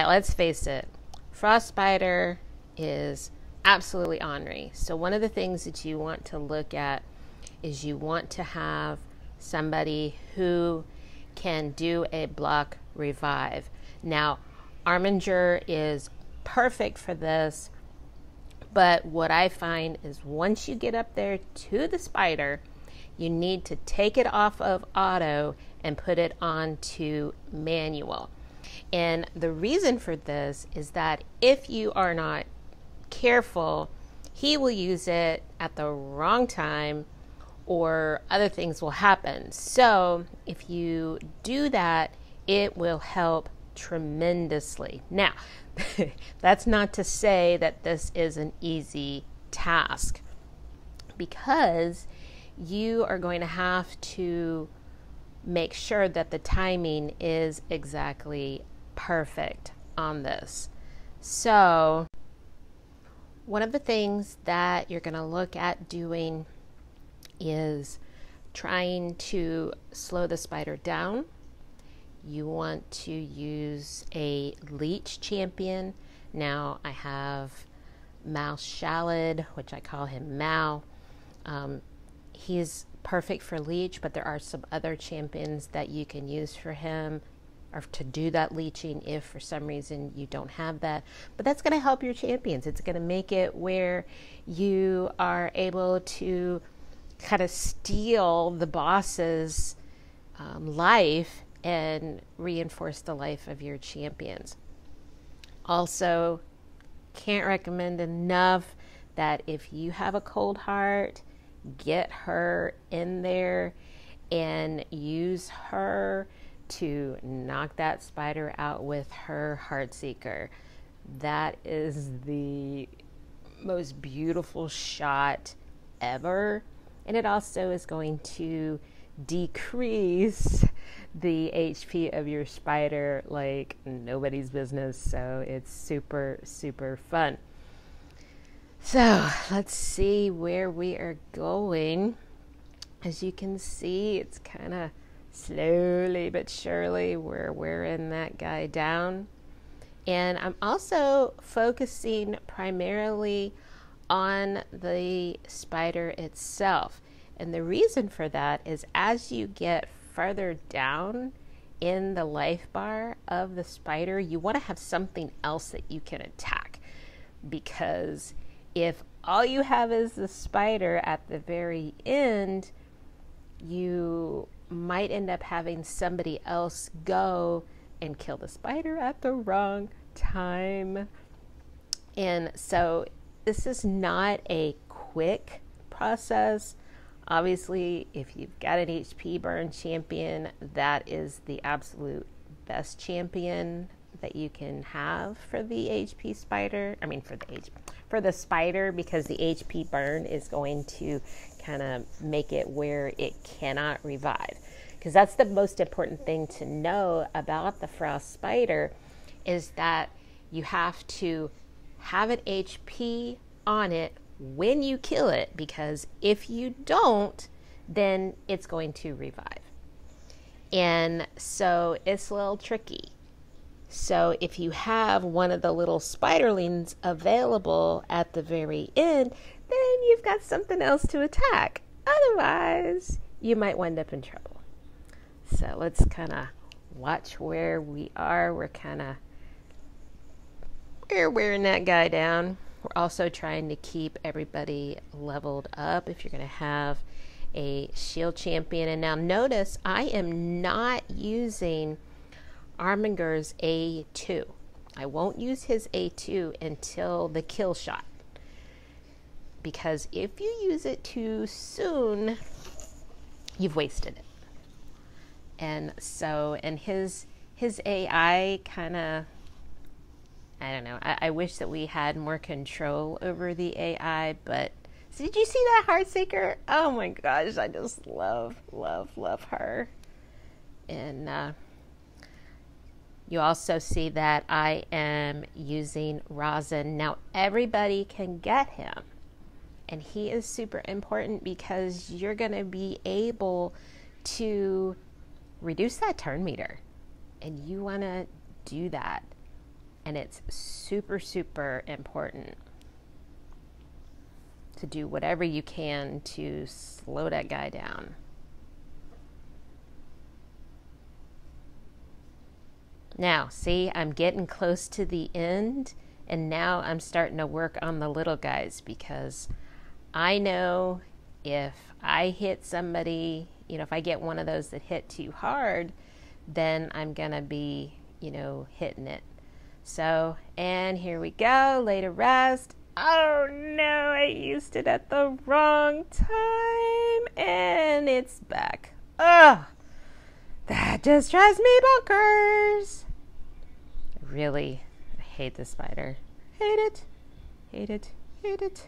right, let's face it. Frost spider is absolutely ornery. So one of the things that you want to look at is you want to have somebody who can do a block revive. Now, Arminger is perfect for this, but what I find is once you get up there to the spider, you need to take it off of auto and put it onto manual. And the reason for this is that if you are not careful, he will use it at the wrong time or other things will happen. So if you do that, it will help tremendously. Now, that's not to say that this is an easy task, because you are going to have to make sure that the timing is exactly perfect on this. So one of the things that you're going to look at doing is trying to slow the spider down. You want to use a Leech champion. Now I have Mal Shallid, which I call him Mal. He's perfect for Leech, but there are some other champions that you can use for him or to do that leeching if for some reason you don't have that. But that's going to help your champions. It's going to make it where you are able to kind of steal the boss's life and reinforce the life of your champions. Also, can't recommend enough that if you have a cold heart, get her in there and use her to knock that spider out with her Heartseeker. That is the most beautiful shot ever. And it also is going to decrease the HP of your spider like nobody's business. So it's super, super fun. So let's see where we are going. As you can see, it's kind of slowly but surely we're wearing that guy down. And I'm also focusing primarily on the spider itself. And the reason for that is as you get further down in the life bar of the spider, you want to have something else that you can attack. Because if all you have is the spider at the very end, you might end up having somebody else go and kill the spider at the wrong time. And so this is not a quick process. Obviously, if you've got an HP burn champion, that is the absolute best champion that you can have for the HP spider. I mean, for the spider, because the HP burn is going to kind of make it where it cannot revive. Because that's the most important thing to know about the frost spider, is that you have to have an HP on it when you kill it, because if you don't, then it's going to revive. And so it's a little tricky. So if you have one of the little spiderlings available at the very end, then you've got something else to attack. Otherwise, you might wind up in trouble. So let's kind of watch where we are. We're wearing that guy down. We're also trying to keep everybody leveled up if you're going to have a shield champion. And now notice I am not using Arminger's A2. I won't use his A2 until the kill shot, because if you use it too soon, you've wasted it. And so, and his AI kind of, I don't know, I wish that we had more control over the AI, but so did you see that Heartseeker? Oh my gosh, I just love her. And you also see that I am using Rhazin. Now everybody can get him, and he is super important because you're going to be able to reduce that turn meter, and you want to do that And it's super, super important to do whatever you can to slow that guy down. Now, see, I'm getting close to the end, and now I'm starting to work on the little guys, because I know if I hit somebody, you know, if I get one of those that hit too hard, then I'm going to be, you know, hitting it. So, and here we go, lay to rest. Oh no, I used it at the wrong time, and it's back. Ugh, that just drives me bonkers. Really, I hate this spider. Hate it, hate it, hate it.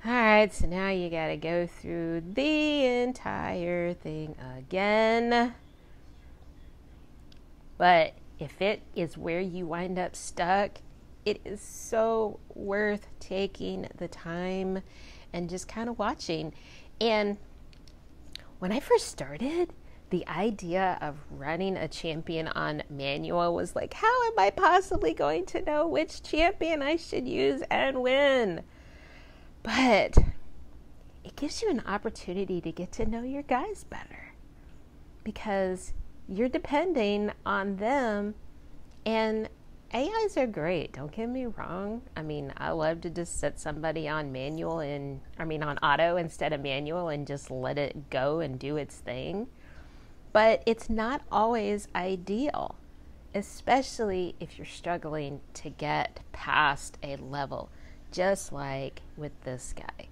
Alright, so now you gotta go through the entire thing again. But if it is where you wind up stuck, it is so worth taking the time and just kind of watching. And when I first started, the idea of running a champion on manual was like, how am I possibly going to know which champion I should use and when? But it gives you an opportunity to get to know your guys better, because you're depending on them. And AIs are great, don't get me wrong. I mean, I love to just set somebody on manual on auto instead of manual and just let it go and do its thing. But it's not always ideal, especially if you're struggling to get past a level, just like with this guy.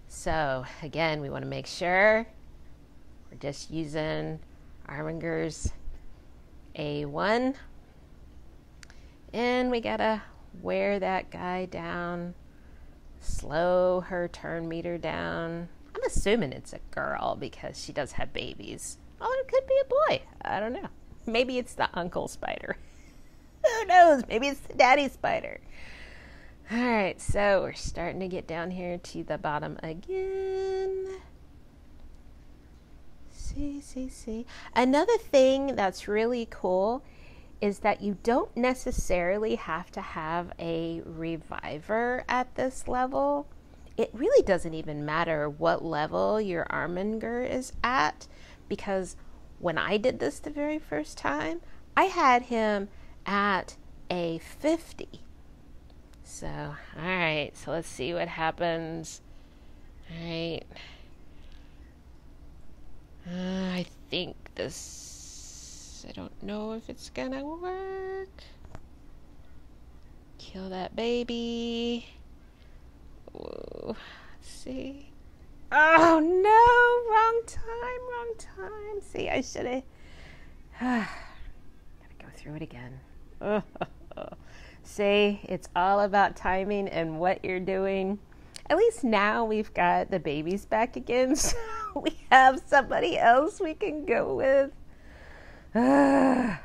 So again, we want to make sure we're just using Arminger's A1, and we gotta wear that guy down, slow her turn meter down. I'm assuming it's a girl because she does have babies. Oh, it could be a boy. I don't know. Maybe it's the uncle spider. Who knows? Maybe it's the daddy spider. All right, so we're starting to get down here to the bottom again. See. Another thing that's really cool is that you don't necessarily have to have a reviver at this level. It really doesn't even matter what level your Arminger is at, because when I did this the very first time, I had him at a 50. So, all right, so let's see what happens. All right. I think this, I don't know if it's gonna work. Kill that baby. Whoa. Let's see. Oh no, wrong time. See, I should have. Gotta go through it again. See, it's all about timing and what you're doing. At least now we've got the babies back again, so we have somebody else we can go with. All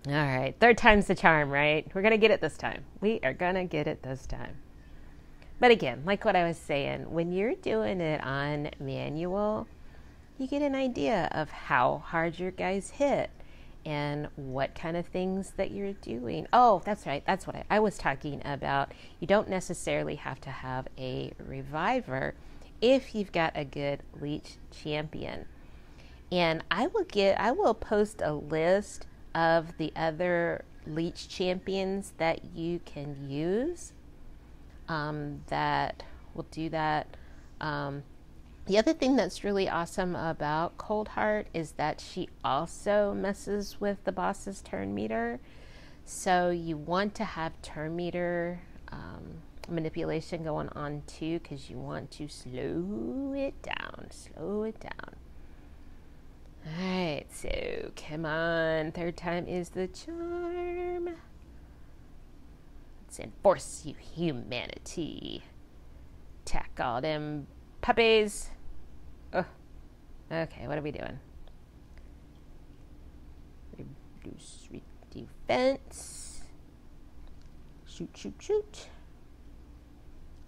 right, third time's the charm, right? We're gonna get it this time. We are gonna get it this time. But again, like what I was saying, when you're doing it on manual, you get an idea of how hard your guys hit and what kind of things that you're doing. Oh, that's right. That's what I was talking about. You don't necessarily have to have a reviver if you've got a good Leech champion. And I will post a list of the other Leech champions that you can use. That will do that. The other thing that's really awesome about Coldheart is that she also messes with the boss's turn meter. So you want to have turn meter manipulation going on too, because you want to slow it down. Alright, so come on. Third time is the charm. Let's enforce you humanity. Attack all them puppies. Oh, okay, what are we doing? Reduce defense. Shoot.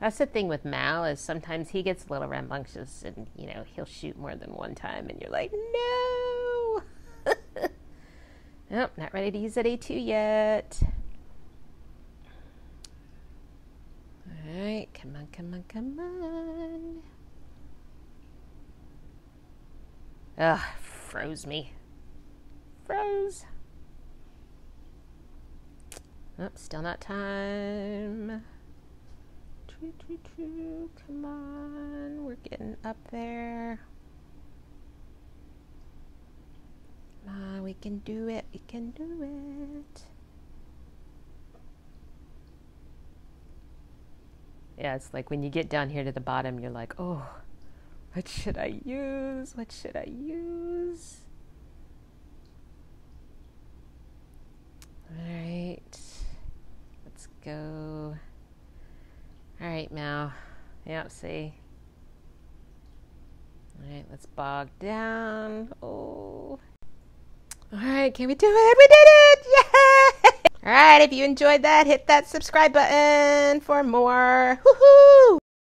That's the thing with Mal, is sometimes he gets a little rambunctious and, he'll shoot more than one time and you're like, no! Nope, not ready to use that A2 yet. Alright, come on, come on, come on. Ugh, froze me. Froze. Oh, still not time. Come on, we're getting up there. Come on, we can do it, we can do it. Yeah, it's like when you get down here to the bottom, you're like, oh, what should I use? What should I use? All right, let's go. All right, Mal. Yep, see. All right, let's bog down. Oh. All right, can we do it? We did it! Yay! All right, if you enjoyed that, hit that subscribe button for more. Woohoo!